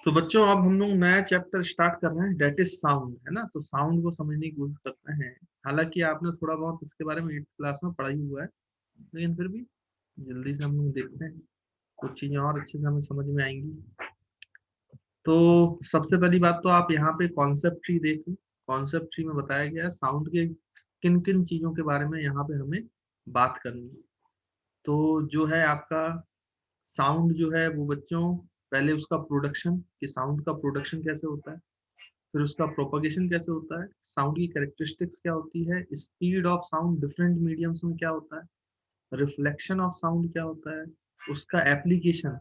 तो बच्चों अब हम लोग नया चैप्टर स्टार्ट कर रहे हैं, डेट इज साउंड, है ना। तो साउंड को समझने की कोशिश करते हैं। हालांकि आपने थोड़ा बहुत इसके बारे में 8th क्लास में पढ़ा ही हुआ है, लेकिन फिर भी जल्दी से हम लोग देखते हैं, कुछ चीजें और अच्छे से हमें समझ में आएंगी। तो सबसे पहली बात तो आप यहाँ पे कॉन्सेप्ट ट्री देख लो। कॉन्सेप्ट ट्री में बताया गया है साउंड के किन किन चीजों के बारे में यहाँ पे हमें बात करनी है। तो जो है आपका साउंड जो है वो बच्चों, पहले उसका प्रोडक्शन, कि साउंड का प्रोडक्शन कैसे होता है, फिर उसका प्रोपगेशन कैसे होता है, साउंड की कैरेक्टरिस्टिक्स क्या होती है, speed of sound different mediums में क्या होता है, रिफ्लेक्शन ऑफ साउंड क्या होता है, उसका एप्लीकेशन।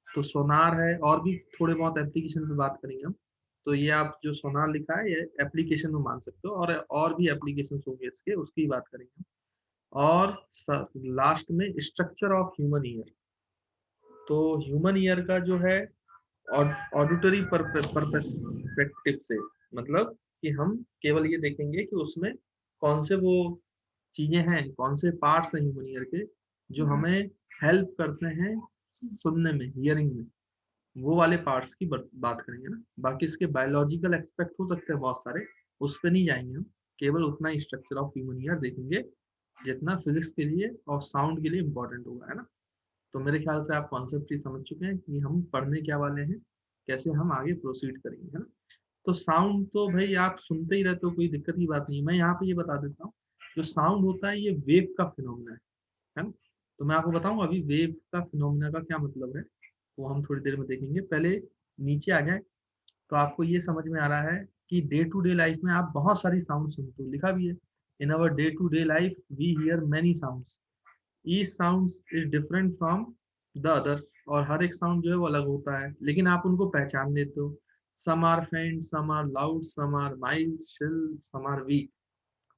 तो सोनार है, और भी थोड़े बहुत एप्लीकेशन पे बात करेंगे हम। तो ये आप जो सोनार लिखा है ये एप्लीकेशन में मान सकते हो, और भी एप्लीकेशन होंगे इसके, उसकी बात करेंगे हम। और लास्ट में स्ट्रक्चर ऑफ ह्यूमन ईयर। तो ह्यूमन ईयर का जो है ऑडिटरी परस्पेक्टिव से, मतलब कि हम केवल ये देखेंगे कि उसमें कौन से वो चीजें हैं, कौन से पार्ट्स हैं ह्यूमन ईयर के जो हमें हेल्प करते हैं सुनने में, हियरिंग में। वो वाले पार्ट्स की बात करेंगे ना। बाकी इसके बायोलॉजिकल एक्सपेक्ट हो सकते हैं बहुत सारे, उस पर नहीं जाएंगे हम। केवल उतना ही स्ट्रक्चर ऑफ ह्यूमन ईयर देखेंगे जितना फिजिक्स के लिए और साउंड के लिए इम्पोर्टेंट होगा, है ना। तो मेरे ख्याल से आप कॉन्सेप्ट ही समझ चुके हैं कि हम पढ़ने क्या वाले हैं, कैसे हम आगे प्रोसीड करेंगे, है ना। तो साउंड तो भाई आप सुनते ही रहते हो, कोई दिक्कत की बात नहीं। मैं यहाँ पे ये बता देता हूँ, जो साउंड होता है ये वेव का फिनोमिना है ना। तो मैं आपको बताऊँ अभी वेव का फिनोमिना का क्या मतलब है, वो हम थोड़ी देर में देखेंगे। पहले नीचे आ जाए तो आपको ये समझ में आ रहा है कि डे टू डे लाइफ में आप बहुत सारी साउंड सुनते हो, लिखा भी है, in our day to day life we hear many sounds, each sound is different from the other. और हर एक साउंड जो है वो अलग होता है, लेकिन आप उनको पहचान लेते हो। Some are faint, some are loud, some are mild, shrill, some are weak.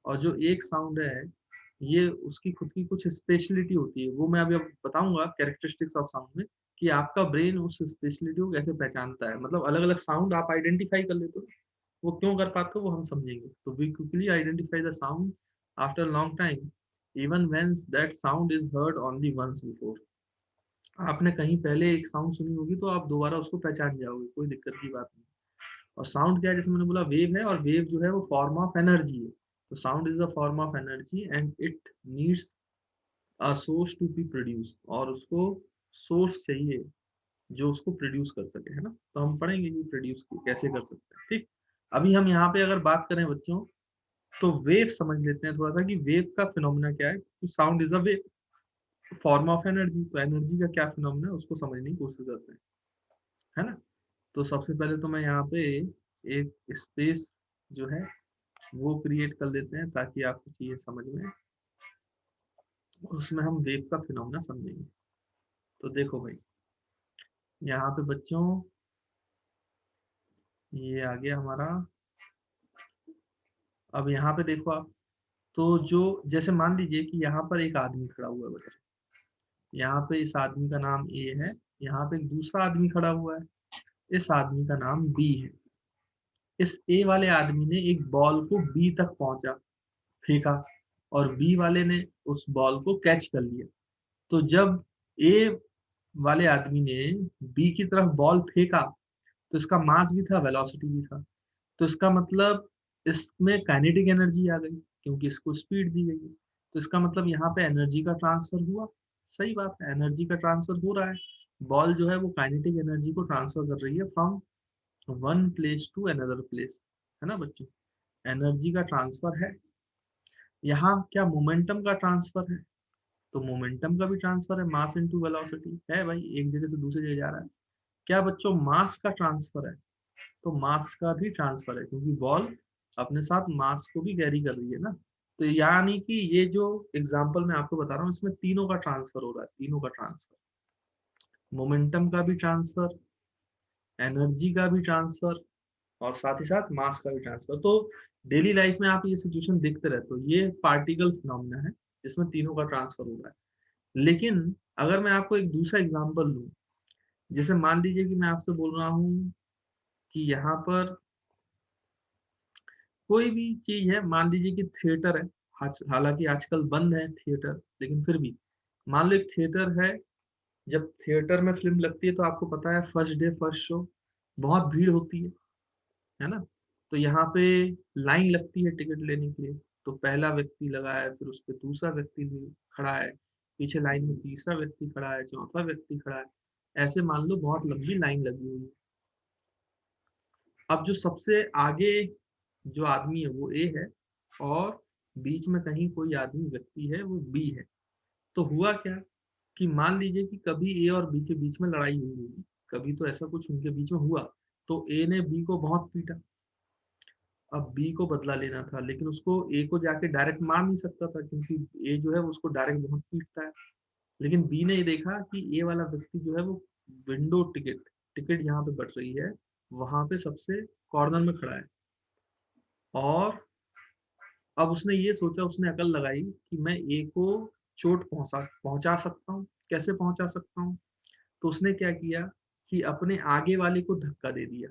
और जो एक साउंड है ये उसकी खुद की कुछ स्पेशलिटी होती है, वो मैं अभी अब बताऊंगा कैरेक्टरिस्टिक्स ऑफ साउंड में, कि आपका ब्रेन उस स्पेशलिटी को कैसे पहचानता है। मतलब अलग अलग साउंड आप आइडेंटिफाई कर लेते हो, वो क्यों कर पाते हो वो हम समझेंगे। तो we quickly identify the sound after long time, even when that sound is heard only once before. आपने कहीं पहले एक साउंड सुनी होगी तो आप दोबारा उसको पहचान जाओगे, कोई दिक्कत की बात नहीं। और साउंड क्या है, जैसे मैंने बोला वेव है, और वेव जो है वो फॉर्म ऑफ एनर्जी है। तो sound is a form of energy and it needs a source to be produce, और उसको सोर्स चाहिए जो उसको प्रोड्यूस कर सके, है ना। तो हम पढ़ेंगे कि प्रोड्यूस कैसे कर सकते हैं, ठीक। अभी हम यहाँ पे अगर बात करें बच्चों, तो वेव समझ लेते हैं थोड़ा सा कि वेव का फिनोमिना क्या है। तो sound is a wave, form of energy. तो एनर्जी का क्या फिनोमिना है उसको समझने की कोशिश करते हैं, है ना। तो सबसे पहले तो मैं यहाँ पे एक स्पेस जो है वो क्रिएट कर लेते हैं ताकि आपको चीजें समझ में, उसमें हम वेव का फिनोमिना समझेंगे। तो देखो भाई, यहाँ पे बच्चों ये आ गया हमारा। अब यहाँ पे देखो आप, तो जो जैसे मान लीजिए कि यहाँ पर एक आदमी खड़ा हुआ है बच्चों, यहाँ पे इस आदमी का नाम ए है, यहाँ पे एक दूसरा आदमी खड़ा हुआ है, इस आदमी का नाम बी है। इस ए वाले आदमी ने एक बॉल को बी तक पहुंचा, फेंका, और बी वाले ने उस बॉल को कैच कर लिया। तो जब ए वाले आदमी ने बी की तरफ बॉल फेंका, तो इसका मास भी था, वेलोसिटी भी था। तो इसका मतलब इसमें काइनेटिक एनर्जी आ गई, क्योंकि इसको स्पीड दी गई है। तो इसका मतलब यहाँ पे एनर्जी का ट्रांसफर हुआ। सही बात है, एनर्जी का ट्रांसफर हो रहा है। बॉल जो है वो काइनेटिक एनर्जी को ट्रांसफर कर रही है from one place to another place, है ना बच्चों। एनर्जी का ट्रांसफर है। यहाँ क्या मोमेंटम का ट्रांसफर है, तो मोमेंटम का भी ट्रांसफर है, मास इनटू वेलोसिटी है भाई, एक जगह से दूसरी जगह जा रहा है। क्या बच्चों मास का ट्रांसफर है, तो मास का भी ट्रांसफर है, क्योंकि बॉल अपने साथ मास को भी कैरी कर रही है ना। तो यानी कि ये जो एग्जांपल मैं आपको बता रहा हूँ इसमें तीनों का ट्रांसफर हो रहा है, तीनों का ट्रांसफर, मोमेंटम का भी ट्रांसफर, एनर्जी का भी ट्रांसफर, और साथ ही साथ मास का भी ट्रांसफर। तो डेली लाइफ में आप ये सिचुएशन देखते रहते हो, ये पार्टिकल फिनोमिना है जिसमें तीनों का ट्रांसफर हो रहा है। लेकिन अगर मैं आपको एक दूसरा एग्जांपल दूं, जैसे मान लीजिए कि मैं आपसे बोल रहा हूँ कि यहाँ पर कोई भी चीज है, मान लीजिए कि थिएटर है। हालांकि आजकल बंद है थिएटर, लेकिन फिर भी मान लो एक थिएटर है। जब थिएटर में फिल्म लगती है तो आपको पता है फर्स्ट डे फर्स्ट शो, बहुत भीड़ होती है ना। तो यहाँ पे लाइन लगती है टिकट लेने के लिए, तो पहला व्यक्ति लगा है, फिर उस पे दूसरा व्यक्ति भी खड़ा है, पीछे लाइन में तीसरा व्यक्ति खड़ा है, चौथा व्यक्ति खड़ा है, ऐसे मान लो बहुत लंबी लाइन लगी हुई है। अब जो सबसे आगे जो आदमी है वो ए है, और बीच में कहीं कोई आदमी व्यक्ति है वो बी है। तो हुआ क्या कि मान लीजिए कि कभी ए और बी के बीच में लड़ाई हुई होगी, कभी तो ऐसा कुछ उनके बीच में हुआ, तो ए ने बी को बहुत पीटा। अब बी को बदला लेना था, लेकिन उसको ए को जाके डायरेक्ट मार नहीं सकता था, क्योंकि ए जो है उसको डायरेक्ट बहुत पीटता है। लेकिन बी ने ये देखा कि ए वाला व्यक्ति जो है वो विंडो टिकट टिकट जहाँ पे बट रही है वहां पे सबसे कॉर्नर में खड़ा है, और अब उसने ये सोचा, उसने अकल लगाई कि मैं ए को चोट पहुंचा पहुंचा सकता हूँ। कैसे पहुंचा सकता हूँ? तो उसने क्या किया कि अपने आगे वाले को धक्का दे दिया,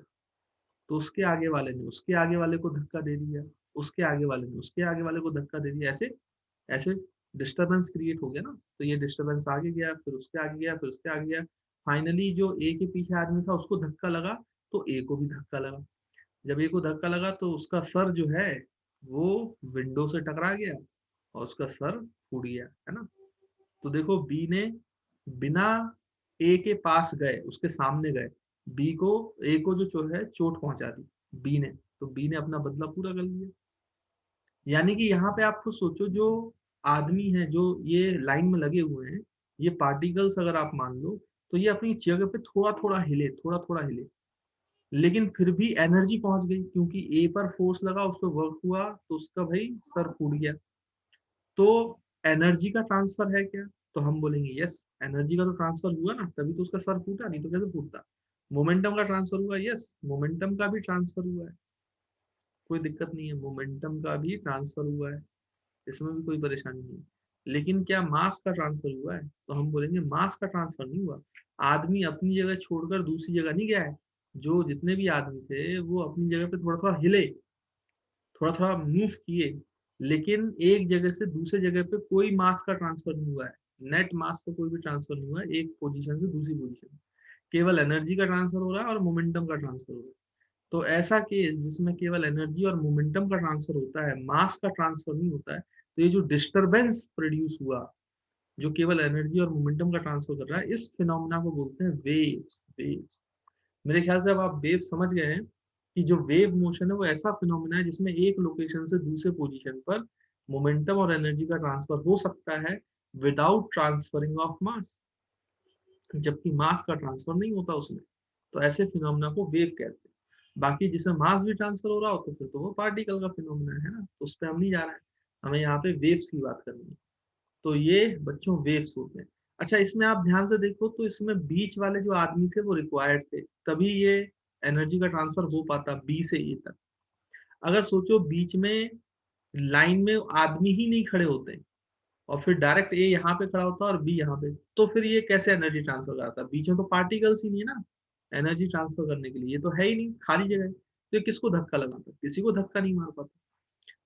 तो उसके आगे वाले ने उसके आगे वाले को धक्का दे दिया, उसके आगे वाले ने उसके आगे वाले को धक्का दे दिया, ऐसे ऐसे डिस्टरबेंस क्रिएट हो गया ना। तो ये डिस्टरबेंस आगे गया, फिर उसके आगे गया, फिर उसके आगे गया, फाइनली जो ए के पीछे आदमी था उसको धक्का लगा, तो ए को भी धक्का लगा। जब ए को धक्का लगा तो उसका सर जो है वो विंडो से टकरा गया, और उसका सर फूट गया, है ना। तो देखो बी ने बिना ए के पास गए, उसके सामने गए, बी को ए को जो है चोट पहुंचा दी बी ने, तो बी ने अपना बदला पूरा कर लिया। यानी कि यहाँ पे आप खुद सोचो, जो आदमी है जो ये लाइन में लगे हुए हैं, ये पार्टिकल्स अगर आप मान लो, तो ये अपनी जगह पे थोड़ा थोड़ा हिले, थोड़ा थोड़ा हिले, लेकिन फिर भी एनर्जी पहुंच गई, क्योंकि ए पर फोर्स लगा, उस पर वर्क हुआ, तो उसका भाई सर फूट गया। तो एनर्जी का ट्रांसफर है क्या? तो हम बोलेंगे यस, एनर्जी का तो ट्रांसफर हुआ ना, तभी तो उसका सर फूटा, नहीं तो कैसे फूटता। मोमेंटम का ट्रांसफर हुआ, यस, मोमेंटम का भी ट्रांसफर हुआ है, कोई दिक्कत नहीं है, मोमेंटम का भी ट्रांसफर हुआ है, इसमें भी कोई परेशानी नहीं। लेकिन क्या मास का ट्रांसफर हुआ है? तो हम बोलेंगे मास का ट्रांसफर नहीं हुआ। आदमी अपनी जगह छोड़कर दूसरी जगह नहीं गया है, जो जितने भी आदमी थे वो अपनी जगह पे थोड़ा थोड़ा हिले, थोड़ा थोड़ा मूव किए, लेकिन एक जगह से दूसरे जगह पे कोई मास का ट्रांसफर नहीं हुआ है। नेट मास का कोई भी ट्रांसफर नहीं हुआ है एक पोजीशन से दूसरी पोजीशन, केवल एनर्जी का ट्रांसफर हो रहा है और मोमेंटम का ट्रांसफर हो रहा है। तो ऐसा केस जिसमें केवल एनर्जी और मोमेंटम का ट्रांसफर होता है, मास का ट्रांसफर नहीं होता है, तो ये जो डिस्टरबेंस प्रोड्यूस हुआ, जो केवल एनर्जी और मोमेंटम का ट्रांसफर कर रहा है, इस फिनोमेना को बोलते हैं वेव्स। वेव्स, मेरे ख्याल से अब आप वेव समझ गए हैं कि जो वेव मोशन है वो ऐसा फिनोमेना है जिसमें एक लोकेशन से दूसरे पोजीशन पर मोमेंटम और एनर्जी का ट्रांसफर हो सकता है विदाउट ट्रांसफरिंग ऑफ मास, जबकि मास का ट्रांसफर नहीं होता उसमें। तो ऐसे फिनोमेना को वेव कहते हैं। बाकी जिसमें मास भी ट्रांसफर हो रहा हो तो फिर तो वो पार्टिकल का फिनोमेना है ना, तो उस पर हम नहीं जा रहे हैं, हमें यहाँ पे वेव्स की बात करनी है। तो ये बच्चों वेव्स होते हैं। अच्छा, इसमें आप ध्यान से देखो तो इसमें बीच वाले जो आदमी थे वो रिक्वायर्ड थे, तभी ये एनर्जी का ट्रांसफर हो पाता बी से ए तक। अगर सोचो बीच में लाइन में आदमी ही नहीं खड़े होते, और फिर डायरेक्ट ए यहाँ पे खड़ा होता और बी यहाँ पे, तो फिर ये कैसे एनर्जी ट्रांसफर करता? बीच में तो पार्टिकल्स ही नहीं है ना एनर्जी ट्रांसफर करने के लिए, ये तो है ही नहीं, खाली जगह है, तो ये किसको धक्का लगाता? किसी को धक्का नहीं मार पाता,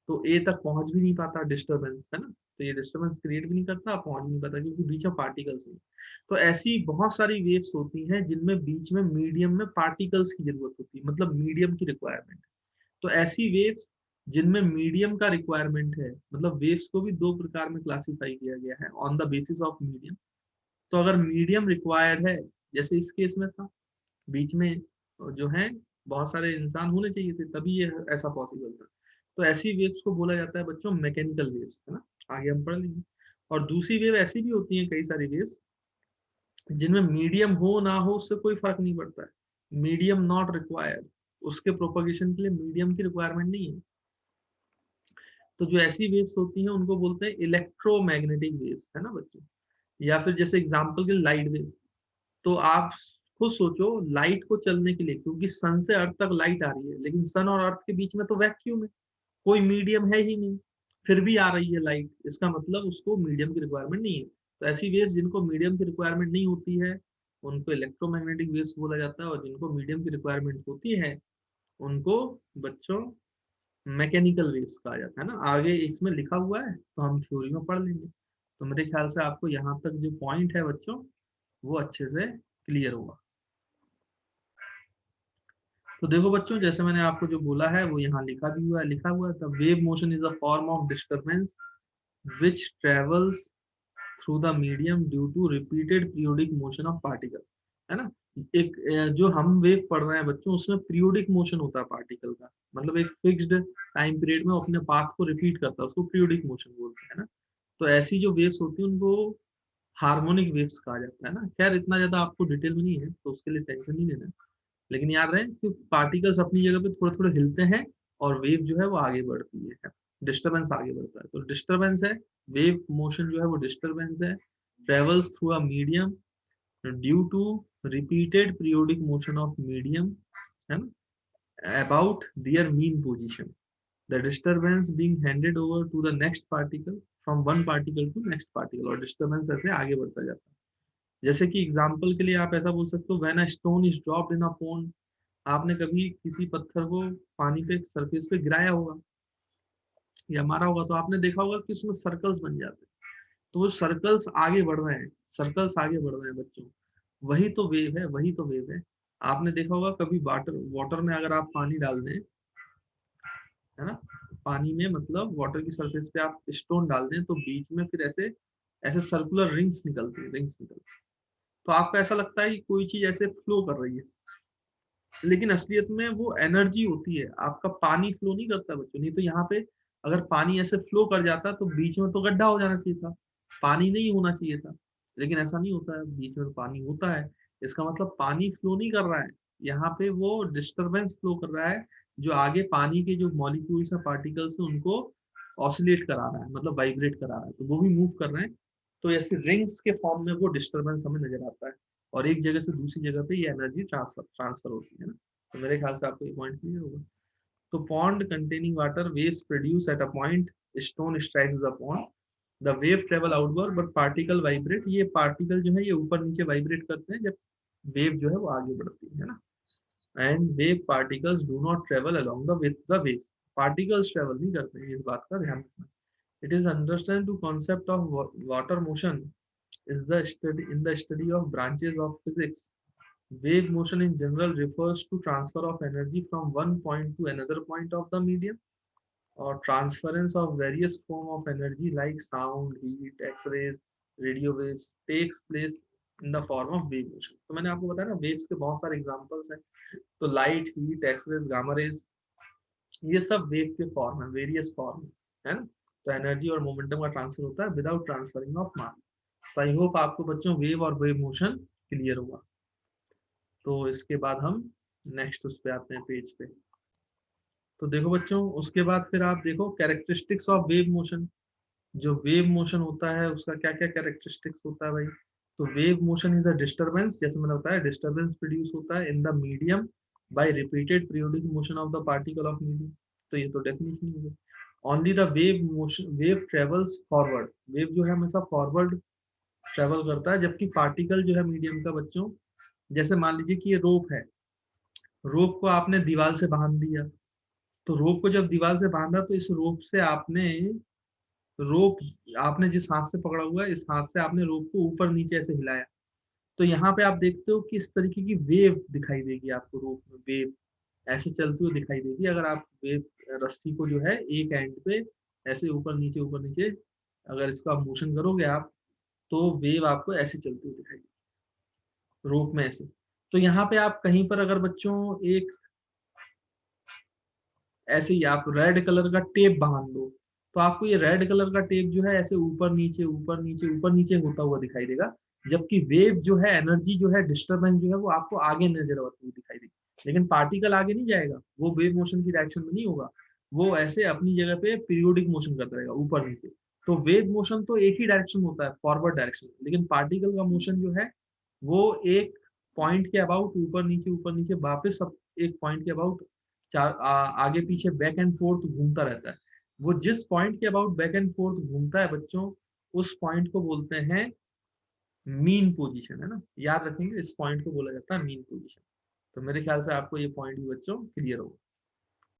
तो ए तक पहुंच भी नहीं पाता, डिस्टर्बेंस है ना, तो ये डिस्टर्बेंस क्रिएट भी नहीं करता, पहुंच नहीं पाता, क्योंकि बीच में पार्टिकल्स नहीं। तो ऐसी बहुत सारी वेव्स होती हैं जिनमें बीच में मीडियम में पार्टिकल्स की जरूरत होती है, मतलब मीडियम की रिक्वायरमेंट। तो ऐसी वेव्स जिनमें मीडियम का रिक्वायरमेंट है, मतलब वेव्स को भी दो प्रकार में क्लासिफाई किया गया है on the basis of medium. तो अगर मीडियम रिक्वायर्ड है, जैसे इस केस में था, बीच में जो है बहुत सारे इंसान होने चाहिए थे तभी ये ऐसा पॉसिबल था, तो ऐसी वेव्स को बोला जाता है बच्चों मैकेनिकल वेव्स, है ना, आगे हम पढ़ लेंगे। और दूसरी वेव ऐसी भी होती है, कई सारी वेव्स जिनमें मीडियम हो ना हो उससे कोई फर्क नहीं पड़ता है, मीडियम नॉट रिक्वायर्ड, उसके प्रोपगेशन के लिए मीडियम की रिक्वायरमेंट नहीं है। तो जो ऐसी वेव्स होती हैं उनको बोलते हैं इलेक्ट्रोमैग्नेटिक वेव्स, है ना बच्चों। या फिर जैसे एग्जांपल के लाइट वेव, तो आप खुद सोचो, लाइट को चलने के लिए, क्योंकि सन से अर्थ तक लाइट आ रही है, लेकिन सन और अर्थ के बीच में तो वैक्यूम है, कोई मीडियम है ही नहीं, फिर भी आ रही है लाइट, इसका मतलब उसको मीडियम की रिक्वायरमेंट नहीं है। तो ऐसी वेव्स जिनको मीडियम की रिक्वायरमेंट नहीं होती है उनको इलेक्ट्रोमैग्नेटिक वेव्स बोला जाता है, और जिनको मीडियम की रिक्वायरमेंट होती है उनको बच्चों मैकेनिकल वेव्स कहा जाता है ना। आगे इसमें लिखा हुआ है तो हम थ्योरी में पढ़ लेंगे। तो मेरे ख्याल से आपको यहाँ तक जो पॉइंट है बच्चों वो अच्छे से क्लियर होगा। तो देखो बच्चों, जैसे मैंने आपको जो बोला है वो यहाँ लिखा हुआ है the wave motion is a form of disturbance which travels through the medium due to repeated periodic motion of particle, है ना। एक जो हम वेव पढ़ रहे हैं बच्चों, उसमें पीरियोडिक मोशन होता है पार्टिकल का, मतलब एक फिक्स्ड टाइम पीरियड में अपने पाथ को रिपीट करता है, उसको पीरियोडिक मोशन बोलते हैं ना। तो ऐसी जो वेव्स होती है उनको हार्मोनिक वेव्स कहा जाता है ना। खैर इतना ज्यादा आपको डिटेल में नहीं है तो उसके लिए टेंशन नहीं लेना, लेकिन याद रहे कि पार्टिकल्स अपनी जगह पे थोड़े थोड़े हिलते हैं और वेव जो है वो आगे बढ़ती है, डिस्टरबेंस आगे बढ़ता है। तो डिस्टरबेंस है, वेव मोशन जो है वो डिस्टरबेंस है, travels through a medium due to repeated periodic motion of medium, है ना, about their mean position, the disturbance being handed over to the next particle from one particle to next particle, और disturbance ऐसे आगे बढ़ता जाता है। जैसे कि एग्जाम्पल के लिए आप ऐसा बोल सकते हो, when a stone is dropped in a pond, आपने कभी किसी पत्थर को पानी पे सरफेस पे गिराया होगा या मारा होगा, तो आपने देखा होगा कि उसमें सर्कल्स बन जाते हैं। तो वो सर्कल्स आगे बढ़ रहे हैं, सर्कल्स आगे बढ़ रहे हैं बच्चों, वही तो वेव है, वही तो वेव है। आपने देखा होगा कभी वाटर वाटर में अगर आप पानी डाल दें, है ना, पानी में मतलब वाटर की सरफेस पे आप स्टोन डाल दें तो बीच में फिर ऐसे ऐसे सर्कुलर रिंग्स निकलती है, रिंग्स निकलती है। तो आपको ऐसा लगता है कि कोई चीज ऐसे फ्लो कर रही है, लेकिन असलियत में वो एनर्जी होती है। आपका पानी फ्लो नहीं करता बच्चों, नहीं तो यहाँ पे अगर पानी ऐसे फ्लो कर जाता तो बीच में तो गड्ढा हो जाना चाहिए था, पानी नहीं होना चाहिए था, लेकिन ऐसा नहीं होता है, बीच में तो पानी होता है। इसका मतलब पानी फ्लो नहीं कर रहा है, यहाँ पे वो डिस्टरबेंस फ्लो कर रहा है, जो आगे पानी के जो मॉलिक्यूल्स है, पार्टिकल्स है, उनको ऑसिलेट करा रहा है, मतलब वाइब्रेट करा रहा है, तो वो भी मूव कर रहे हैं। तो ऐसे रिंग्स के फॉर्म में वो डिस्टरबेंस हमें नजर आता है, और एक जगह से दूसरी जगह पे ये एनर्जी ट्रांसफर ट्रांसफर होती है ना। तो मेरे ख्याल से आपको ये पॉइंट क्लियर होगा। तो pond containing water waves produce at a point, stone strikes the pond, the wave travel outward but particle vibrate, ये पार्टिकल जो है ये ऊपर नीचे वाइब्रेट करते हैं जब वेव जो है वो आगे बढ़ती है ना। And wave particles do not travel along the with the waves, particles travel नहीं करते हैं, इस बात का ध्यान रखना। It is understand to concept of water motion is the study in the study of branches of physics. Wave motion in general refers to transfer of energy from one point to another point of the medium, or transference of various form of energy like sound, heat, X-rays, radio waves takes place in the form of wave motion. तो मैंने आपको बताया ना waves के बहुत सारे examples हैं, तो light, heat, X-rays, gamma rays, ये सब वेव के फॉर्म है, वेरियस फॉर्म है ना। तो एनर्जी और मोमेंटम का ट्रांसफर होता है विदाउट ट्रांसफरिंग ऑफ मास। तो आई होप आपको बच्चों वेव और वेव मोशन क्लियर होगा। तो इसके बाद हम नेक्स्ट उस पे आते हैं पेज पे। तो देखो बच्चों, उसके बाद फिर आप देखो कैरेक्टरिस्टिक्स ऑफ वेव मोशन। जो वेव मोशन होता है उसका क्या क्या कैरेक्टरिस्टिक्स होता है भाई। तो wave motion is a disturbance, जैसे मैंने बताया डिस्टर्बेंस प्रोड्यूस होता है in the medium by repeated periodic motion of the particle of medium. तो ये तो डेफिनेशन हो गई। Only the wave motion, wave travels forward, wave जो है हमेशा फॉरवर्ड ट्रेवल करता है, जबकि पार्टिकल जो है मीडियम का बच्चों, जैसे मान लीजिए कि ये रोप है, रोप को आपने दीवार से बांध दिया, तो रोप को जब दीवार से बांधा तो इस रोप से आपने रोप आपने जिस हाथ से पकड़ा हुआ है, इस हाथ से आपने रोप को ऊपर नीचे ऐसे हिलाया, तो यहाँ पे आप देखते हो कि इस तरीके की वेव दिखाई देगी आपको, रोप में वेव ऐसे चलती हुई दिखाई देगी। अगर आप वेव रस्सी को जो है एक एंड पे ऐसे ऊपर नीचे अगर इसका मोशन करोगे आप, तो वेव आपको ऐसे चलती हुई दिखाई देगी रोप में ऐसे। तो यहाँ पे आप कहीं पर अगर बच्चों एक ऐसे ही आप रेड कलर का टेप बांध दो, तो आपको ये रेड कलर का टेप जो है ऐसे ऊपर नीचे होता हुआ दिखाई देगा, जबकि वेव जो है, एनर्जी जो है, डिस्टर्बेंस जो है वो आपको आगे नजर आती हुई दिखाई देगी। लेकिन पार्टिकल आगे नहीं जाएगा, वो वेव मोशन की डायरेक्शन में नहीं होगा, वो ऐसे अपनी जगह पे पीरियोडिक मोशन करता रहेगा ऊपर नीचे। तो वेव मोशन तो एक ही डायरेक्शन होता है, फॉरवर्ड डायरेक्शन, लेकिन पार्टिकल का मोशन जो है वो एक पॉइंट के अबाउट ऊपर नीचे वापस सब एक पॉइंट के अबाउट आगे पीछे बैक एंड फोर्थ घूमता रहता है। वो जिस पॉइंट के अबाउट बैक एंड फोर्थ घूमता है बच्चों, उस पॉइंट को बोलते हैं मीन पोजीशन, है ना। याद रखेंगे इस पॉइंट को बोला जाता है मीन पोजीशन। तो मेरे ख्याल से आपको ये पॉइंट भी बच्चों क्लियर होगा।